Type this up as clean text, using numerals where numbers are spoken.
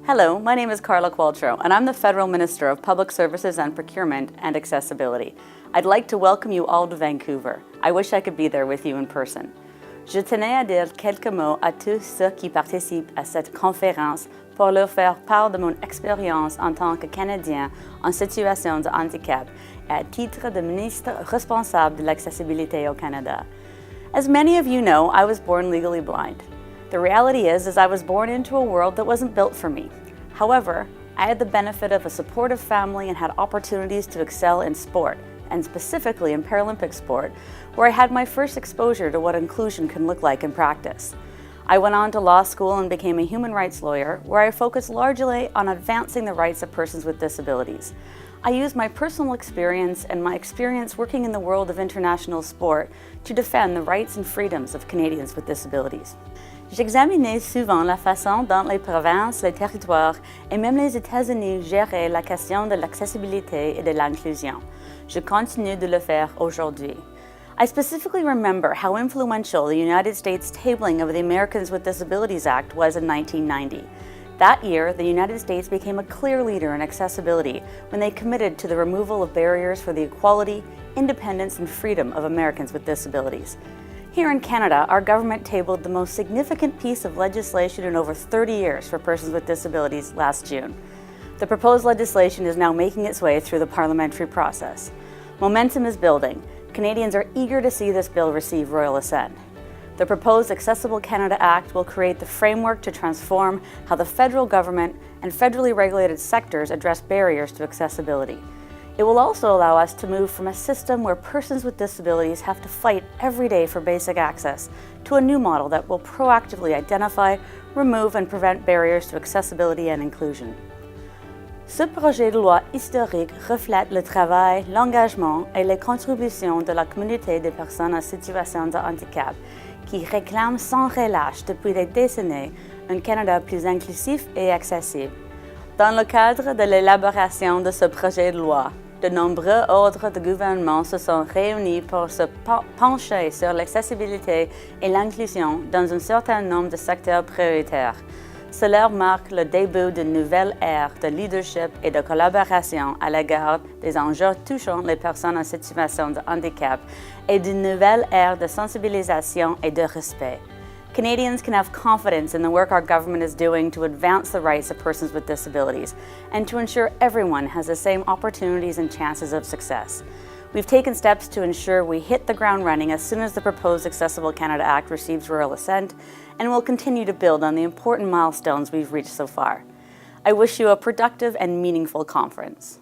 Hello, my name is Carla Qualtrough, and I'm the Federal Minister of Public Services and Procurement and Accessibility. I'd like to welcome you all to Vancouver. I wish I could be there with you in person. Je tenais à dire quelques mots à tous ceux qui participent à cette conférence pour leur faire part de mon expérience en tant que Canadien en situation de handicap et à titre de ministre responsable de l'accessibilité au Canada. As many of you know, I was born legally blind. The reality is I was born into a world that wasn't built for me. However, I had the benefit of a supportive family and had opportunities to excel in sport, and specifically in Paralympic sport, where I had my first exposure to what inclusion can look like in practice. I went on to law school and became a human rights lawyer, where I focused largely on advancing the rights of persons with disabilities. I used my personal experience and my experience working in the world of international sport to defend the rights and freedoms of Canadians with disabilities. J'examinais souvent la façon dont les provinces, les territoires et même les États-Unis géraient la question de l'accessibilité et de l'inclusion. Je continue de le faire aujourd'hui. I specifically remember how influential the United States tabling of the Americans with Disabilities Act was in 1990. That year, the United States became a clear leader in accessibility when they committed to the removal of barriers for the equality, independence, and freedom of Americans with disabilities. Here in Canada, our government tabled the most significant piece of legislation in over 30 years for persons with disabilities last June. The proposed legislation is now making its way through the parliamentary process. Momentum is building. Canadians are eager to see this bill receive royal assent. The proposed Accessible Canada Act will create the framework to transform how the federal government and federally regulated sectors address barriers to accessibility. It will also allow us to move from a system where persons with disabilities have to fight every day for basic access to a new model that will proactively identify, remove, and prevent barriers to accessibility and inclusion. Ce projet de loi historique reflète le travail, l'engagement et les contributions de la communauté des personnes en situation de handicap qui réclament sans relâche depuis des décennies un Canada plus inclusif et accessible. Dans le cadre de l'élaboration de ce projet de loi, de nombreux ordres de gouvernement se sont réunis pour se pencher sur l'accessibilité et l'inclusion dans un certain nombre de secteurs prioritaires. Cela marque le début d'une nouvelle ère de leadership et de collaboration à l'égard des enjeux touchant les personnes en situation de handicap et d'une nouvelle ère de sensibilisation et de respect. Canadians can have confidence in the work our government is doing to advance the rights of persons with disabilities and to ensure everyone has the same opportunities and chances of success. We've taken steps to ensure we hit the ground running as soon as the proposed Accessible Canada Act receives royal assent, and will continue to build on the important milestones we've reached so far. I wish you a productive and meaningful conference.